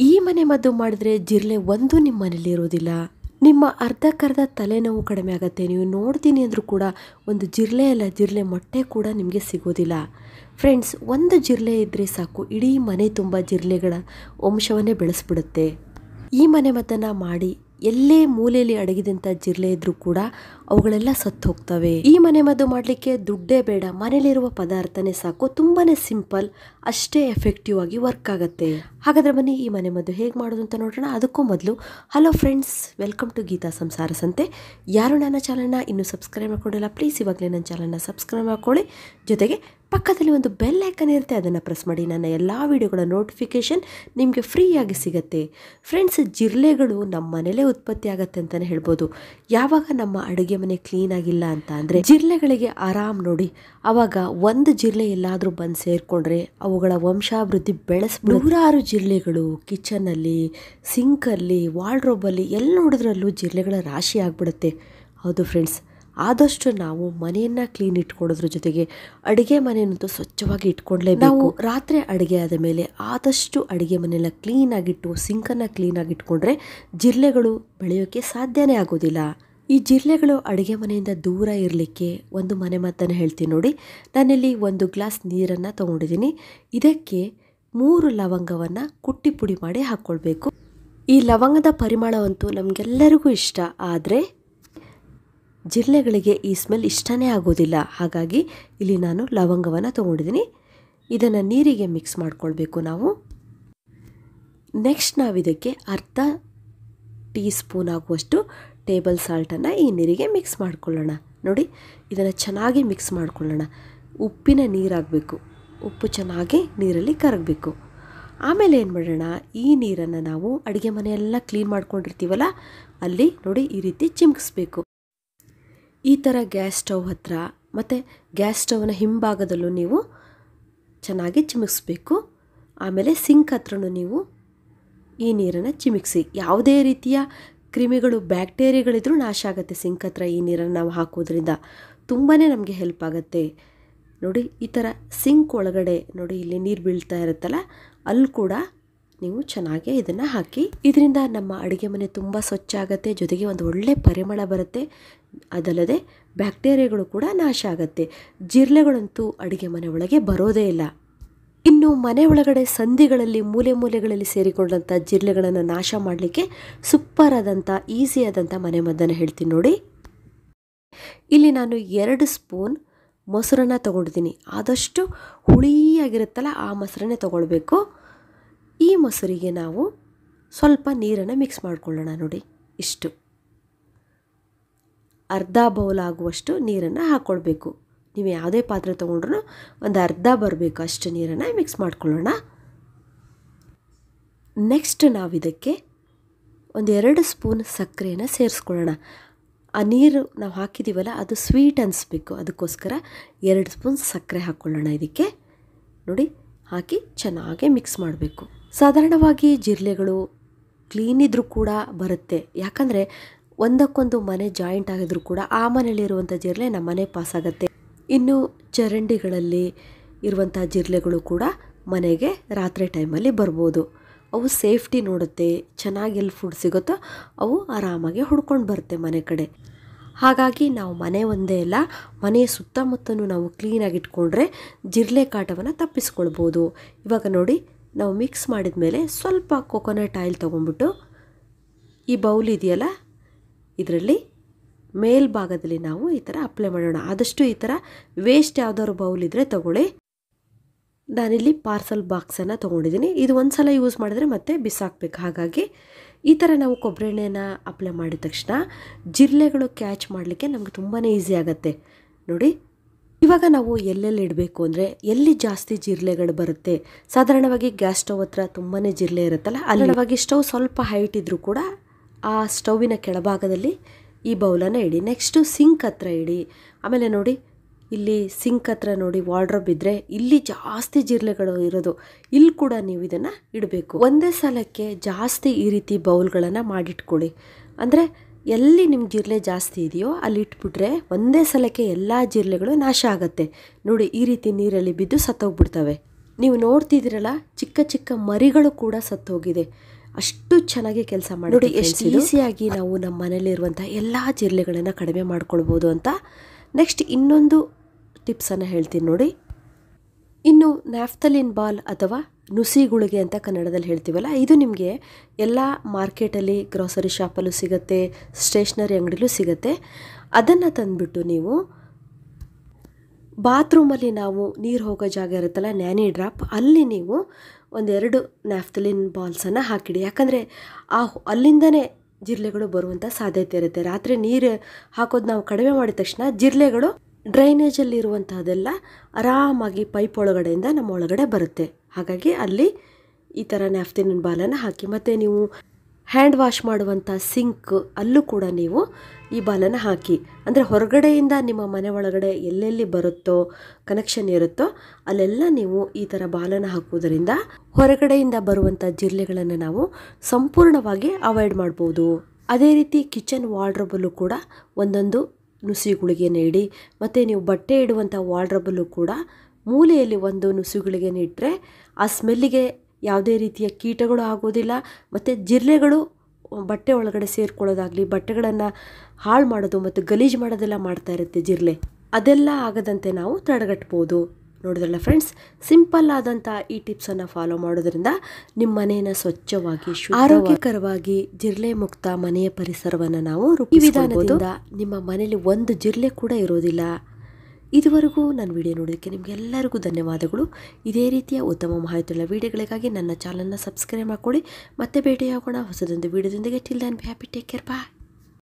ಈ ಮನೆ ಮದ್ದು ಮಾಡಿದ್ರೆ ಜಿರಳೆ ಒಂದು ನಿಮ್ಮ ಮನೇಲಿ ಇರೋದಿಲ್ಲ. ನಿಮ್ಮ ಅರ್ಧಕ್ಕರ್ಧ ತಲೆನೋವು ಕಡಿಮೆ ಆಗುತ್ತೆ. ನೀವು ನೋಡ್ತೀನಿ ಅಂದರೂ ಕೂಡ ಒಂದು ಜಿರಳೆ ಅಲ್ಲ, ಜಿರಳೆ ಮೊಟ್ಟೆ ಕೂಡ ನಿಮಗೆ ಸಿಗೋದಿಲ್ಲ. ಫ್ರೆಂಡ್ಸ್, ಒಂದು ಜಿರಳೆ ಇದ್ದರೆ ಸಾಕು, ಇಡೀ ಮನೆ ತುಂಬ ಜಿರಳೆಗಳ ವಂಶವನ್ನೇ ಬೆಳೆಸ್ಬಿಡುತ್ತೆ. ಈ ಮನೆ ಮದ್ದನ್ನು ಮಾಡಿ ಎಲ್ಲೇ ಮೂಲೆಯಲ್ಲಿ ಅಡಗಿದಂಥ ಜಿರಳೆ ಇದ್ರೂ ಕೂಡ ಅವುಗಳೆಲ್ಲ ಸತ್ತು ಹೋಗ್ತವೆ. ಈ ಮನೆ ಮದ್ದು ಮಾಡಲಿಕ್ಕೆ ದುಡ್ಡೇ ಬೇಡ, ಮನೇಲಿರುವ ಪದಾರ್ಥನೇ ಸಾಕು. ತುಂಬಾ ಸಿಂಪಲ್, ಅಷ್ಟೇ ಎಫೆಕ್ಟಿವ್ ಆಗಿ ವರ್ಕ್ ಆಗುತ್ತೆ. ಹಾಗಾದರೆ ಬನ್ನಿ ಈ ಮನೆ ಮದ್ದು ಹೇಗೆ ಮಾಡೋದು ಅಂತ ನೋಡೋಣ. ಅದಕ್ಕೂ ಮೊದಲು hello friends, welcome to Geetha Samsara Sante. ಯಾರು ನನ್ನ ಚಾನಲ್ನ ಇನ್ನೂ ಸಬ್ಸ್ಕ್ರೈಬ್ ಮಾಡ್ಕೊಂಡಿಲ್ಲ, ಪ್ಲೀಸ್ ಇವಾಗಲೇ ನನ್ನ ಚಾನಲ್ನ ಸಬ್ಸ್ಕ್ರೈಬ್ ಮಾಡ್ಕೊಳ್ಳಿ. ಜೊತೆಗೆ ಪಕ್ಕದಲ್ಲಿ ಒಂದು ಬೆಲ್ ಐಕನ್ ಇರುತ್ತೆ, ಅದನ್ನು ಪ್ರೆಸ್ ಮಾಡಿ. ನನ್ನ ಎಲ್ಲ ವಿಡಿಯೋಗಳ ನೋಟಿಫಿಕೇಷನ್ ನಿಮಗೆ ಫ್ರೀಯಾಗಿ ಸಿಗುತ್ತೆ. ಫ್ರೆಂಡ್ಸ್, ಜಿರಳೆಗಳು ನಮ್ಮ ಮನೇಲೇ ಉತ್ಪತ್ತಿ ಆಗುತ್ತೆ ಅಂತಲೇ ಹೇಳ್ಬೋದು. ಯಾವಾಗ ನಮ್ಮ ಅಡುಗೆ ಮನೆ ಕ್ಲೀನ್ ಆಗಿಲ್ಲ ಅಂತ ಅಂದರೆ ಜಿರಳೆಗಳಿಗೆ ಆರಾಮ್ ನೋಡಿ. ಆವಾಗ ಒಂದು ಜಿರಳೆ ಎಲ್ಲಾದರೂ ಬಂದು ಸೇರಿಕೊಂಡ್ರೆ ಅವುಗಳ ವಂಶಾಭಿವೃದ್ಧಿ ಬೆಳೆಸ್ಬಿಡು. ನೂರಾರು ಜಿರಳೆಗಳು ಕಿಚನಲ್ಲಿ, ಸಿಂಕಲ್ಲಿ, ವಾರ್ಡ್ರೋಬಲ್ಲಿ ಎಲ್ಲಿ ನೋಡಿದ್ರಲ್ಲೂ ಜಿರಳೆಗಳ ರಾಶಿ ಆಗಿಬಿಡುತ್ತೆ. ಹೌದು ಫ್ರೆಂಡ್ಸ್, ಆದಷ್ಟು ನಾವು ಮನೆಯನ್ನು ಕ್ಲೀನ್ ಇಟ್ಕೊಳ್ಳೋದ್ರ ಜೊತೆಗೆ ಅಡುಗೆ ಮನೆಯನ್ನಂತೂ ಸ್ವಚ್ಛವಾಗಿ ಇಟ್ಕೊಂಡ್ಲೇಬೇಕು. ನಾವು ರಾತ್ರಿ ಅಡುಗೆ ಆದ ಮೇಲೆ ಆದಷ್ಟು ಅಡುಗೆ ಮನೆಯೆಲ್ಲ ಕ್ಲೀನಾಗಿಟ್ಟು ಸಿಂಕನ್ನು ಕ್ಲೀನಾಗಿ ಇಟ್ಕೊಂಡ್ರೆ ಜಿರಳೆಗಳು ಬೆಳೆಯೋಕ್ಕೆ ಸಾಧ್ಯನೇ ಆಗೋದಿಲ್ಲ. ಈ ಜಿರಳೆಗಳು ಅಡುಗೆ ಮನೆಯಿಂದ ದೂರ ಇರಲಿಕ್ಕೆ ಒಂದು ಮನೆ ಮದ್ದನ್ನು ಹೇಳ್ತೀನಿ ನೋಡಿ. ನಾನಿಲ್ಲಿ 1 ಗ್ಲಾಸ್ ನೀರನ್ನು ತೊಗೊಂಡಿದ್ದೀನಿ. ಇದಕ್ಕೆ 3 ಲವಂಗವನ್ನು ಕುಟ್ಟಿ ಪುಡಿ ಮಾಡಿ ಹಾಕ್ಕೊಳ್ಬೇಕು. ಈ ಲವಂಗದ ಪರಿಮಳವಂತೂ ನಮಗೆಲ್ಲರಿಗೂ ಇಷ್ಟ, ಆದರೆ ಜಿರಳೆಗಳಿಗೆ ಈ ಸ್ಮೆಲ್ ಇಷ್ಟನೇ ಆಗೋದಿಲ್ಲ. ಹಾಗಾಗಿ ಇಲ್ಲಿ ನಾನು ಲವಂಗವನ್ನು ತೊಗೊಂಡಿದ್ದೀನಿ. ಇದನ್ನು ನೀರಿಗೆ ಮಿಕ್ಸ್ ಮಾಡ್ಕೊಳ್ಬೇಕು ನಾವು. ನೆಕ್ಸ್ಟ್ ನಾವಿದಕ್ಕೆ ಅರ್ಧ ಟೀ ಸ್ಪೂನ್ ಆಗುವಷ್ಟು ಟೇಬಲ್ ಸಾಲ್ಟನ್ನು ಈ ನೀರಿಗೆ ಮಿಕ್ಸ್ ಮಾಡ್ಕೊಳ್ಳೋಣ. ನೋಡಿ, ಇದನ್ನು ಚೆನ್ನಾಗಿ ಮಿಕ್ಸ್ ಮಾಡ್ಕೊಳ್ಳೋಣ. ಉಪ್ಪಿನ ನೀರಾಗಬೇಕು, ಉಪ್ಪು ಚೆನ್ನಾಗಿ ನೀರಲ್ಲಿ ಕರಗಬೇಕು. ಆಮೇಲೆ ಏನು ಮಾಡೋಣ, ಈ ನೀರನ್ನು ನಾವು ಅಡುಗೆ ಮನೆಯೆಲ್ಲ ಕ್ಲೀನ್ ಮಾಡ್ಕೊಂಡಿರ್ತೀವಲ್ಲ ಅಲ್ಲಿ ನೋಡಿ ಈ ರೀತಿ ಚಿಮ್ಕಿಸ್ಬೇಕು. ಈ ಥರ ಗ್ಯಾಸ್ ಸ್ಟವ್ ಹತ್ರ ಮತ್ತು ಗ್ಯಾಸ್ ಸ್ಟವ್ನ ಹಿಂಭಾಗದಲ್ಲೂ ನೀವು ಚೆನ್ನಾಗಿ ಚಿಮಿಕ್ಸ್ಬೇಕು. ಆಮೇಲೆ ಸಿಂಕ್ ಹತ್ರನೂ ನೀವು ಈ ನೀರನ್ನು ಚಿಮಿಕ್ಸಿ. ಯಾವುದೇ ರೀತಿಯ ಕ್ರಿಮಿಗಳು, ಬ್ಯಾಕ್ಟೀರಿಯಾಗಳಿದ್ರೂ ನಾಶ ಆಗುತ್ತೆ ಸಿಂಕ್ ಹತ್ರ ಈ ನೀರನ್ನು ನಾವು ಹಾಕೋದ್ರಿಂದ. ತುಂಬಾ ನಮಗೆ ಹೆಲ್ಪ್ ಆಗುತ್ತೆ. ನೋಡಿ, ಈ ಥರ ಸಿಂಕ್ ಒಳಗಡೆ ನೋಡಿ ಇಲ್ಲಿ ನೀರು ಬೀಳ್ತಾ ಇರುತ್ತಲ್ಲ, ಅಲ್ಲಿ ಕೂಡ ನೀವು ಚೆನ್ನಾಗಿ ಇದನ್ನು ಹಾಕಿ. ಇದರಿಂದ ನಮ್ಮ ಅಡುಗೆ ಮನೆ ತುಂಬ ಸ್ವಚ್ಛ ಆಗುತ್ತೆ, ಜೊತೆಗೆ ಒಂದು ಒಳ್ಳೆ ಪರಿಮಳ ಬರುತ್ತೆ. ಅದಲ್ಲದೆ ಬ್ಯಾಕ್ಟೀರಿಯಾಗಳು ಕೂಡ ನಾಶ ಆಗುತ್ತೆ. ಜಿರಳೆಗಳಂತೂ ಅಡುಗೆ ಮನೆ ಒಳಗೆ ಬರೋದೇ ಇಲ್ಲ. ಇನ್ನು ಮನೆ ಒಳಗಡೆ ಸಂದಿಗಳಲ್ಲಿ, ಮೂಲೆಗಳಲ್ಲಿ ಸೇರಿಕೊಂಡಂಥ ಜಿರಳೆಗಳನ್ನು ನಾಶ ಮಾಡಲಿಕ್ಕೆ ಸೂಪರ್ ಆದಂಥ, ಈಸಿ ಆದಂಥ ಮನೆ ಮದ್ದನ್ನು ಹೇಳ್ತೀನಿ ನೋಡಿ. ಇಲ್ಲಿ ನಾನು 2 ಸ್ಪೂನ್ ಮೊಸರನ್ನು ತೊಗೊಂಡಿದ್ದೀನಿ. ಆದಷ್ಟು ಹುಳಿಯಾಗಿರುತ್ತಲ್ಲ ಆ ಮೊಸರನ್ನೇ ತೊಗೊಳ್ಬೇಕು. ಈ ಮೊಸರಿಗೆ ನಾವು ಸ್ವಲ್ಪ ನೀರನ್ನು ಮಿಕ್ಸ್ ಮಾಡ್ಕೊಳ್ಳೋಣ. ನೋಡಿ, ಇಷ್ಟು ಅರ್ಧ ಬೌಲ್ ಆಗುವಷ್ಟು ನೀರನ್ನು ಹಾಕ್ಕೊಳ್ಬೇಕು. ನೀವು ಯಾವುದೇ ಪಾತ್ರೆ ತೊಗೊಂಡ್ರೂ ಒಂದು ಅರ್ಧ ಬರಬೇಕು ಅಷ್ಟು ನೀರನ್ನು ಮಿಕ್ಸ್ ಮಾಡ್ಕೊಳ್ಳೋಣ. ನೆಕ್ಸ್ಟ್ ನಾವಿದಕ್ಕೆ ಒಂದು 2 ಸ್ಪೂನ್ ಸಕ್ಕರೆಯನ್ನು ಸೇರಿಸ್ಕೊಳ್ಳೋಣ. ಆ ನೀರು ನಾವು ಹಾಕಿದ್ದೀವಲ್ಲ ಅದು ಸ್ವೀಟ್ ಅನಿಸ್ಬೇಕು, ಅದಕ್ಕೋಸ್ಕರ 2 ಸ್ಪೂನ್ ಸಕ್ಕರೆ ಹಾಕ್ಕೊಳ್ಳೋಣ ಇದಕ್ಕೆ. ನೋಡಿ, ಹಾಕಿ ಚೆನ್ನಾಗಿ ಮಿಕ್ಸ್ ಮಾಡಬೇಕು. ಸಾಧಾರಣವಾಗಿ ಜಿರಳೆಗಳು ಕ್ಲೀನ್ ಇದ್ದರೂ ಕೂಡ ಬರುತ್ತೆ, ಯಾಕಂದರೆ ಒಂದಕ್ಕೊಂದು ಮನೆ ಜಾಯಿಂಟ್ ಆಗಿದ್ರೂ ಕೂಡ ಆ ಮನೆಯಲ್ಲಿರುವಂಥ ಜಿರಳೆ ನಮ್ಮ ಮನೆ ಪಾಸ್ ಆಗುತ್ತೆ. ಇನ್ನು ಚರಂಡಿಗಳಲ್ಲಿ ಇರುವಂಥ ಜಿರಳೆಗಳು ಕೂಡ ಮನೆಗೆ ರಾತ್ರಿ ಟೈಮಲ್ಲಿ ಬರ್ಬೋದು. ಅವು ಸೇಫ್ಟಿ ನೋಡುತ್ತೆ, ಚೆನ್ನಾಗಿ ಎಲ್ಲಿ ಫುಡ್ ಸಿಗುತ್ತೋ ಅವು ಆರಾಮಾಗಿ ಹುಡ್ಕೊಂಡು ಬರುತ್ತೆ ಮನೆ ಕಡೆ. ಹಾಗಾಗಿ ನಾವು ಮನೆ ಒಂದೇ ಅಲ್ಲ, ಮನೆಯ ಸುತ್ತಮುತ್ತಲೂ ನಾವು ಕ್ಲೀನಾಗಿ ಇಟ್ಕೊಂಡ್ರೆ ಜಿರಳೆ ಕಾಟವನ್ನು ತಪ್ಪಿಸ್ಕೊಳ್ಬೋದು. ಇವಾಗ ನೋಡಿ, ನಾವು ಮಿಕ್ಸ್ ಮಾಡಿದ ಮೇಲೆ ಸ್ವಲ್ಪ ಕೊಕೊನಟ್ ಆಯಿಲ್ ತೊಗೊಂಡ್ಬಿಟ್ಟು ಈ ಬೌಲ್ ಇದೆಯಲ್ಲ ಇದರಲ್ಲಿ ಮೇಲ್ಭಾಗದಲ್ಲಿ ನಾವು ಈ ಥರ ಅಪ್ಲೈ ಮಾಡೋಣ. ಆದಷ್ಟು ಈ ಥರ ವೇಸ್ಟ್ ಯಾವುದಾದ್ರು ಬೌಲ್ ಇದ್ದರೆ ತೊಗೊಳ್ಳಿ. ನಾನಿಲ್ಲಿ ಪಾರ್ಸಲ್ ಬಾಕ್ಸನ್ನು ತೊಗೊಂಡಿದ್ದೀನಿ. ಇದು ಒಂದು ಸಲ ಯೂಸ್ ಮಾಡಿದ್ರೆ ಮತ್ತೆ ಬಿಸಾಕಬೇಕು. ಹಾಗಾಗಿ ಈ ಥರ ನಾವು ಕೊಬ್ಬರಿ ಎಣ್ಣೆಯನ್ನು ಅಪ್ಲೈ ಮಾಡಿದ ತಕ್ಷಣ ಜಿರಳೆಗಳು ಕ್ಯಾಚ್ ಮಾಡಲಿಕ್ಕೆ ನಮಗೆ ತುಂಬಾ ಈಸಿ ಆಗುತ್ತೆ. ನೋಡಿ, ಇವಾಗ ನಾವು ಎಲ್ಲೆಲ್ಲಿ ಇಡಬೇಕು ಅಂದರೆ ಎಲ್ಲಿ ಜಾಸ್ತಿ ಜಿರಳೆಗಳು ಬರುತ್ತೆ, ಸಾಧಾರಣವಾಗಿ ಗ್ಯಾಸ್ ಸ್ಟವ್ ಹತ್ರ ತುಂಬಾ ಜಿರಳೆ ಇರುತ್ತಲ್ಲ, ಅಲ್ಲವಾಗಿ ಸ್ಟವ್ ಸ್ವಲ್ಪ ಹೈಟ್ ಇದ್ದರೂ ಕೂಡ ಆ ಸ್ಟವ್ವಿನ ಕೆಳಭಾಗದಲ್ಲಿ ಈ ಬೌಲನ್ನು ಇಡಿ. ನೆಕ್ಸ್ಟು ಸಿಂಕ್ ಹತ್ರ ಇಡಿ. ಆಮೇಲೆ ನೋಡಿ, ಇಲ್ಲಿ ಸಿಂಕ್ ಹತ್ರ ನೋಡಿ ವಾರ್ಡ್ರೋಬ್ ಇದ್ದರೆ ಇಲ್ಲಿ ಜಾಸ್ತಿ ಜಿರಳೆಗಳು ಇರೋದು, ಇಲ್ಲಿ ಕೂಡ ನೀವು ಇದನ್ನು ಇಡಬೇಕು. ಒಂದೇ ಸಲಕ್ಕೆ ಜಾಸ್ತಿ ಈ ರೀತಿ ಬೌಲ್ಗಳನ್ನು ಮಾಡಿಟ್ಕೊಳ್ಳಿ. ಅಂದರೆ ಎಲ್ಲಿ ನಿಮ್ಮ ಜಿರಳೆ ಜಾಸ್ತಿ ಇದೆಯೋ ಅಲ್ಲಿ ಇಟ್ಬಿಟ್ರೆ ಒಂದೇ ಸಲಕ್ಕೆ ಎಲ್ಲ ಜಿರಳೆಗಳು ನಾಶ ಆಗುತ್ತೆ. ನೋಡಿ, ಈ ರೀತಿ ನೀರಲ್ಲಿ ಬಿದ್ದು ಸತ್ತೋಗ್ಬಿಡ್ತವೆ. ನೀವು ನೋಡ್ತಿದ್ದೀರಲ್ಲ, ಚಿಕ್ಕ ಚಿಕ್ಕ ಮರಿಗಳು ಕೂಡ ಸತ್ತು ಹೋಗಿದೆ. ಅಷ್ಟು ಚೆನ್ನಾಗಿ ಕೆಲಸ ಮಾಡಿ. ನೋಡಿ ಎಷ್ಟು ಈಸಿಯಾಗಿ ನಾವು ನಮ್ಮ ಮನೇಲಿರುವಂಥ ಎಲ್ಲ ಜಿರಳೆಗಳನ್ನು ಕಡಿಮೆ ಮಾಡ್ಕೊಳ್ಬೋದು ಅಂತ. ನೆಕ್ಸ್ಟ್ ಇನ್ನೊಂದು ಟಿಪ್ಸನ್ನು ಹೇಳ್ತೀನಿ ನೋಡಿ. ಇನ್ನು ನ್ಯಾಫ್ಥಲಿನ್ ಬಾಲ್ ಅಥವಾ ನುಸಿ ಗುಳಿಗೆ ಅಂತ ಕನ್ನಡದಲ್ಲಿ ಹೇಳ್ತೀವಲ್ಲ, ಇದು ನಿಮಗೆ ಎಲ್ಲ ಮಾರ್ಕೆಟಲ್ಲಿ, ಗ್ರಾಸರಿ ಶಾಪಲ್ಲೂ ಸಿಗುತ್ತೆ, ಸ್ಟೇಷ್ನರಿ ಅಂಗಡಿಲೂ ಸಿಗುತ್ತೆ. ಅದನ್ನು ತಂದುಬಿಟ್ಟು ನೀವು ಬಾತ್ರೂಮಲ್ಲಿ ನಾವು ನೀರು ಹೋಗೋ ಜಾಗ ಇರುತ್ತಲ್ಲ, ನ್ಯಾನಿ ಡ್ರಾಪ್, ಅಲ್ಲಿ ನೀವು ಒಂದೆರಡು ನ್ಯಾಫ್ಥಲಿನ್ ಬಾಲ್ಸನ್ನು ಹಾಕಿಡಿ. ಯಾಕಂದರೆ ಅಲ್ಲಿಂದನೇ ಜಿರಳೆಗಳು ಬರುವಂಥ ಸಾಧ್ಯತೆ ಇರುತ್ತೆ. ರಾತ್ರಿ ನೀರು ಹಾಕೋದು ನಾವು ಕಡಿಮೆ ಮಾಡಿದ ತಕ್ಷಣ ಜಿರಳೆಗಳು ಡ್ರೈನೇಜಲ್ಲಿರುವಂಥದ್ದೆಲ್ಲ ಆರಾಮಾಗಿ ಪೈಪ್ ಒಳಗಡೆಯಿಂದ ನಮ್ಮ ಒಳಗಡೆ ಬರುತ್ತೆ. ಹಾಗಾಗಿ ಅಲ್ಲಿ ಈ ಥರ ನ್ಯಾಫ್ಥಲಿನ್ ಬಾಲನ್ನು ಹಾಕಿ. ಮತ್ತು ನೀವು ಹ್ಯಾಂಡ್ ವಾಶ್ ಮಾಡುವಂಥ ಸಿಂಕ್ ಅಲ್ಲೂ ಕೂಡ ನೀವು ಈ ಬಾಲನ್ನು ಹಾಕಿ. ಅಂದರೆ ಹೊರಗಡೆಯಿಂದ ನಿಮ್ಮ ಮನೆ ಒಳಗಡೆ ಎಲ್ಲೆಲ್ಲಿ ಬರುತ್ತೋ, ಕನೆಕ್ಷನ್ ಇರುತ್ತೋ ಅಲ್ಲೆಲ್ಲ ನೀವು ಈ ಥರ ಬಾಲನ್ನು ಹಾಕುವುದರಿಂದ ಹೊರಗಡೆಯಿಂದ ಬರುವಂಥ ಜಿರಳೆಗಳನ್ನು ನಾವು ಸಂಪೂರ್ಣವಾಗಿ ಅವಾಯ್ಡ್ ಮಾಡ್ಬೋದು. ಅದೇ ರೀತಿ ಕಿಚನ್ ವಾರ್ಡ್ರೋಬಲ್ಲೂ ಕೂಡ ಒಂದೊಂದು ನುಸಿ ಗುಳಿಗೆಯನ್ನು ಇಡಿ. ಮತ್ತು ನೀವು ಬಟ್ಟೆ ಇಡುವಂಥ ವಾರ್ಡ್ರೋಬಲ್ಲೂ ಕೂಡ ಮೂಲೆಯಲ್ಲಿ ಒಂದು ನುಸಿ ಗುಳಿಗೆಯನ್ನು ಇಟ್ಟರೆ ಆ ಸ್ಮೆಲ್ಲಿಗೆ ಯಾವುದೇ ರೀತಿಯ ಕೀಟಗಳು ಆಗೋದಿಲ್ಲ. ಮತ್ತು ಜಿರಳೆಗಳು ಬಟ್ಟೆ ಒಳಗಡೆ ಸೇರ್ಕೊಳ್ಳೋದಾಗಲಿ, ಬಟ್ಟೆಗಳನ್ನು ಹಾಳು ಮಾಡೋದು ಮತ್ತು ಗಲೀಜು ಮಾಡೋದೆಲ್ಲ ಮಾಡ್ತಾ ಇರುತ್ತೆ ಜಿರಳೆ. ಅದೆಲ್ಲ ಆಗದಂತೆ ನಾವು ತಡೆಗಟ್ಬೋದು. ನೋಡಿದ್ರಲ್ಲ ಫ್ರೆಂಡ್ಸ್, ಸಿಂಪಲ್ ಆದಂಥ ಈ ಟಿಪ್ಸನ್ನು ಫಾಲೋ ಮಾಡೋದ್ರಿಂದ ನಿಮ್ಮ ಮನೆಯನ್ನು ಸ್ವಚ್ಛವಾಗಿ, ಆರೋಗ್ಯಕರವಾಗಿ, ಜಿರಳೆ ಮುಕ್ತ ಮನೆಯ ಪರಿಸರವನ್ನು ನಾವು ಈ ವಿಧಾನದಿಂದ ನಿಮ್ಮ ಮನೆಯಲ್ಲಿ ಒಂದು ಜಿರಳೆ ಕೂಡ ಇರೋದಿಲ್ಲ. ಇದುವರೆಗೂ ನನ್ನ ವಿಡಿಯೋ ನೋಡೋದಕ್ಕೆ ನಿಮಗೆಲ್ಲರಿಗೂ ಧನ್ಯವಾದಗಳು. ಇದೇ ರೀತಿಯ ಉತ್ತಮ ಮಾಹಿತಿಯುಳ್ಳ ವಿಡಿಯೋಗಳಿಗಾಗಿ ನನ್ನ ಚಾನಲ್ನ ಸಬ್ಸ್ಕ್ರೈಬ್ ಮಾಡ್ಕೊಳ್ಳಿ. ಮತ್ತೆ ಭೇಟಿಯಾಗೋಣ ಹೊಸದೊಂದು ವಿಡಿಯೋದೊಂದಿಗೆ. Till then be happy, take care, bye.